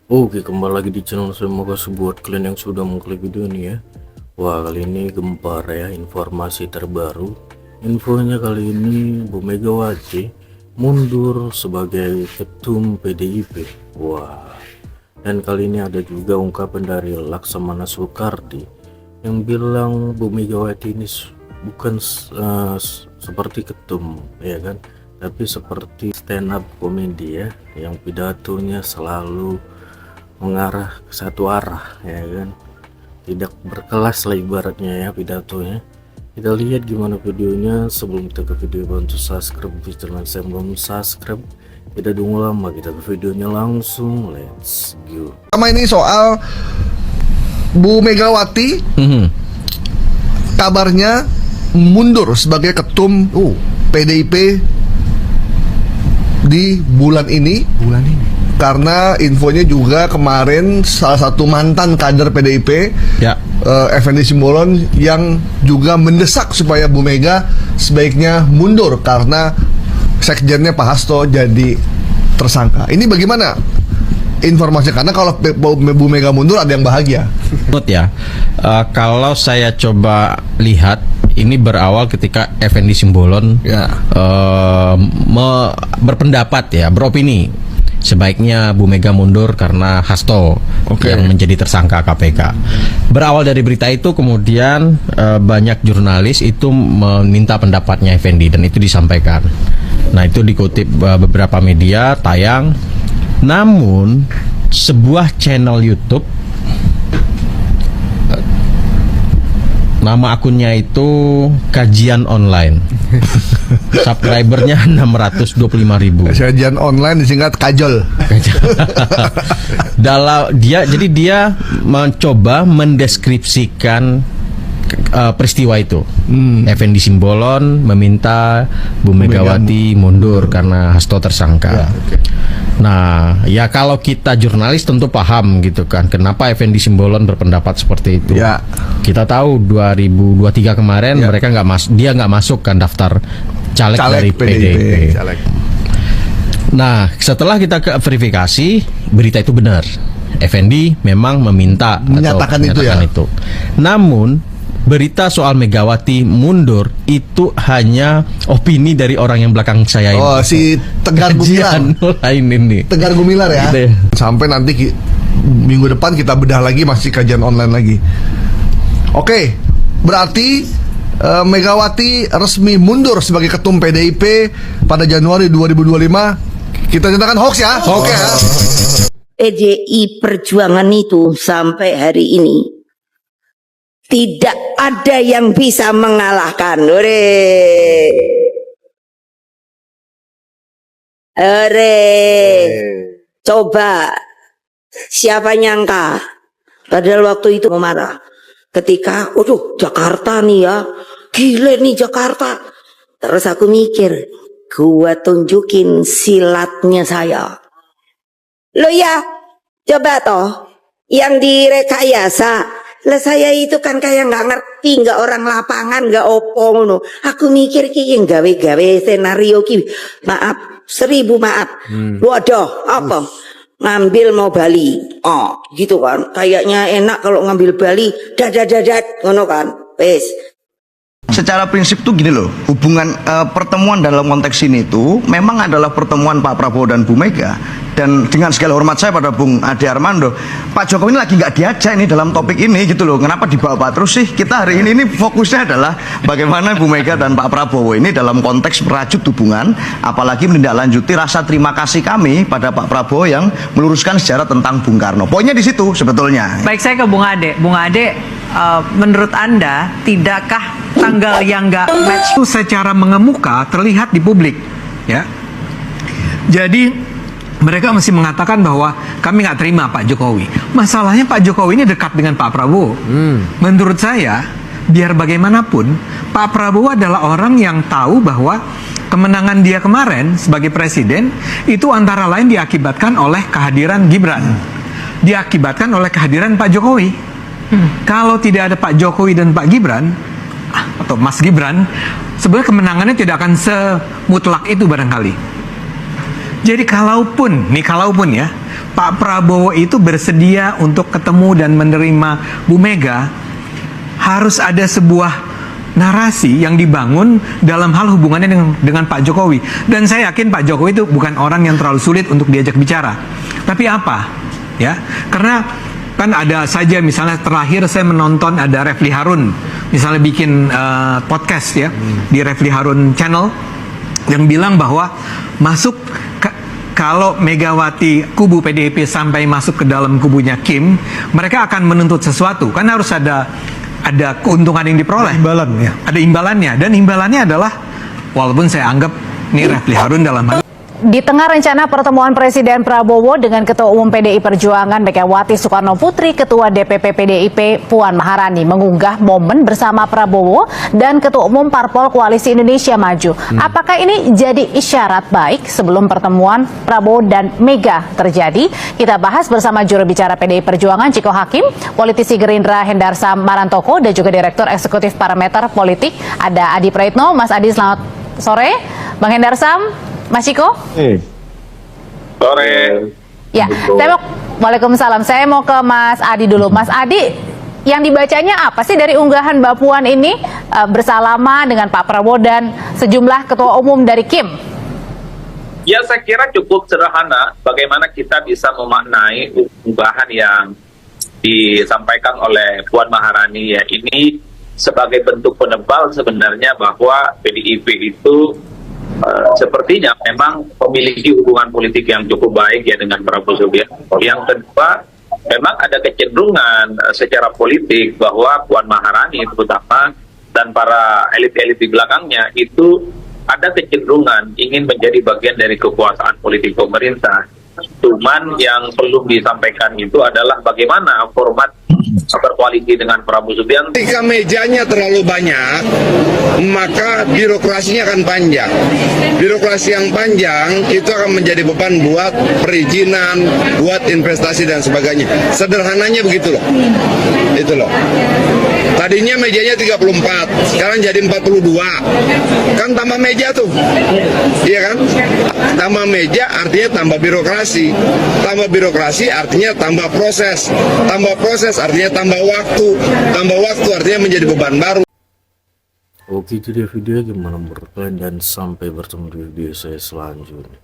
Oke, kembali lagi di channel saya. Semoga buat kalian yang sudah mengklik video ini ya. Wah, kali ini gempar ya, informasi terbaru. Infonya kali ini Bu Megawati mundur sebagai ketum PDIP. Wah, dan kali ini ada juga ungkapan dari Laksamana Soekardi yang bilang Bu Megawati ini bukan seperti ketum ya kan, tapi seperti stand up komedi ya, yang pidatonya selalu mengarah ke satu arah ya kan, tidak berkelas lah ibaratnya ya pidatonya. Kita lihat gimana videonya. Sebelum kita ke video, bantu subscribe channel saya belum subscribe. Tidak tunggu lama, kita ke videonya langsung, let's go. Pertama ini soal Bu Megawati kabarnya mundur sebagai ketum PDIP di bulan ini. Karena infonya juga kemarin salah satu mantan kader PDIP ya, Effendi Simbolon yang juga mendesak supaya Bu Mega sebaiknya mundur karena sekjennya Pak Hasto jadi tersangka. Ini bagaimana informasinya? Karena kalau Bu Mega mundur ada yang bahagia. menurut ya, kalau saya coba lihat, ini berawal ketika Effendi Simbolon berpendapat ya, beropini sebaiknya Bu Mega mundur karena Hasto yang menjadi tersangka KPK. Berawal dari berita itu, kemudian banyak jurnalis itu meminta pendapatnya Effendi dan itu disampaikan. Nah, itu dikutip beberapa media tayang. Namun sebuah channel YouTube, nama akunnya itu Kajian Online, subscribernya 625.000. Kajian Online disingkat Kajol. Jadi dia mencoba mendeskripsikan peristiwa itu. Effendi Simbolon meminta Bu Megawati mundur karena Hasto tersangka. Nah, ya kalau kita jurnalis tentu paham gitu kan, kenapa Effendi Simbolon berpendapat seperti itu. Kita tahu 2023 kemarin mereka dia nggak masuk kan daftar caleg dari PDIP. Nah, setelah kita verifikasi, berita itu benar. Effendi memang menyatakan itu. Namun berita soal Megawati mundur itu hanya opini dari orang yang belakang saya ini. Oh, si Tegar Gumilar. Ini. Tegar Gumilar ya. Gitu. Sampai nanti minggu depan kita bedah lagi, masih kajian online lagi. Oke, berarti Megawati resmi mundur sebagai ketum PDIP pada Januari 2025. Kita nyatakan hoax ya. Oke ya. PDI Perjuangan itu sampai hari ini tidak ada yang bisa mengalahkan. Coba siapa nyangka padahal waktu itu marah ketika Jakarta nih ya, gile nih Jakarta. Terus aku mikir, gua tunjukin silatnya saya. Lo ya, coba toh yang direkayasa. Lah saya itu kan kayak nggak ngerti, nggak orang lapangan, nggak opong no. Aku mikir ki gawe-gawe senario ki. Maaf, 1000 maaf. Waduh, apa? Ngambil mau Bali. Oh, gitu kan. Kayaknya enak kalau ngambil Bali. Dadat, ngono kan. Wes. Secara prinsip tuh gini loh, hubungan pertemuan dalam konteks ini tuh memang adalah pertemuan Pak Prabowo dan Bu Mega. Dan dengan segala hormat saya pada Bung Ade Armando, Pak Jokowi ini lagi nggak diajak ini dalam topik ini gitu loh. Kenapa dibawa terus sih? Kita hari ini fokusnya adalah bagaimana Bu Mega dan Pak Prabowo ini dalam konteks merajut hubungan, apalagi menindaklanjuti rasa terima kasih kami pada Pak Prabowo yang meluruskan sejarah tentang Bung Karno. Poinnya di situ sebetulnya. Baik, saya ke Bung Ade. Bung Ade, menurut Anda, tidakkah tanggal yang nggak match itu secara mengemuka terlihat di publik, ya? Jadi mereka masih mengatakan bahwa kami nggak terima Pak Jokowi. Masalahnya Pak Jokowi ini dekat dengan Pak Prabowo. Menurut saya, biar bagaimanapun, Pak Prabowo adalah orang yang tahu bahwa kemenangan dia kemarin sebagai presiden itu antara lain diakibatkan oleh kehadiran Gibran, diakibatkan oleh kehadiran Pak Jokowi. Kalau tidak ada Pak Jokowi dan Pak Gibran atau Mas Gibran, sebenarnya kemenangannya tidak akan semutlak itu barangkali. Jadi kalaupun ya Pak Prabowo itu bersedia untuk ketemu dan menerima Bu Mega, harus ada sebuah narasi yang dibangun dalam hal hubungannya dengan Pak Jokowi. Dan saya yakin Pak Jokowi itu bukan orang yang terlalu sulit untuk diajak bicara. Tapi apa? Ya, karena kan ada saja, misalnya terakhir saya menonton ada Refli Harun misalnya bikin podcast ya di Refli Harun Channel yang bilang bahwa kalau Megawati kubu PDIP sampai masuk ke dalam kubunya Kim, mereka akan menuntut sesuatu, kan harus ada keuntungan yang diperoleh, Imbalan ya. ada imbalannya, dan imbalannya adalah, walaupun saya anggap ini Refli Harun dalam hal Di tengah rencana pertemuan Presiden Prabowo dengan Ketua Umum PDI Perjuangan Megawati Soekarno Putri, Ketua DPP PDIP Puan Maharani mengunggah momen bersama Prabowo dan Ketua Umum Parpol Koalisi Indonesia Maju. Apakah ini jadi isyarat baik sebelum pertemuan Prabowo dan Mega terjadi? Kita bahas bersama juru bicara PDI Perjuangan Ciko Hakim, politisi Gerindra Hendarsam Marantoko, dan juga Direktur Eksekutif Parameter Politik ada Adi Praitno. Mas Adi, selamat sore. Bang Hendarsam, Mas Ciko? Sore. Ya, Waalaikumsalam. Saya mau ke Mas Adi dulu. Mas Adi, yang dibacanya apa sih dari unggahan Mbak Puan ini bersalaman dengan Pak Prabowo dan sejumlah ketua umum dari Kim? Ya, saya kira cukup sederhana bagaimana kita bisa memaknai unggahan yang disampaikan oleh Puan Maharani ya. Ini sebagai bentuk penebal sebenarnya bahwa PDIP itu sepertinya memang memiliki hubungan politik yang cukup baik ya dengan Prabowo Subianto. Yang kedua, memang ada kecenderungan secara politik bahwa Puan Maharani terutama dan para elit-elit di belakangnya itu ada kecenderungan ingin menjadi bagian dari kekuasaan politik pemerintah. Cuman yang perlu disampaikan itu adalah bagaimana format berkoalisi dengan Prabowo Subianto. Ketika mejanya terlalu banyak, maka birokrasinya akan panjang. Birokrasi yang panjang itu akan menjadi beban buat perizinan, buat investasi dan sebagainya. Sederhananya begitu loh. Itu loh. Tadinya mejanya 34, sekarang jadi 42. Kan tambah meja tuh. Iya kan? Tambah meja artinya tambah birokrasi. Tambah birokrasi artinya tambah proses. Tambah proses artinya tambah waktu. Tambah waktu artinya menjadi beban baru. Oke, itu dia video, gimana menurut kalian, dan sampai bertemu di video saya selanjutnya.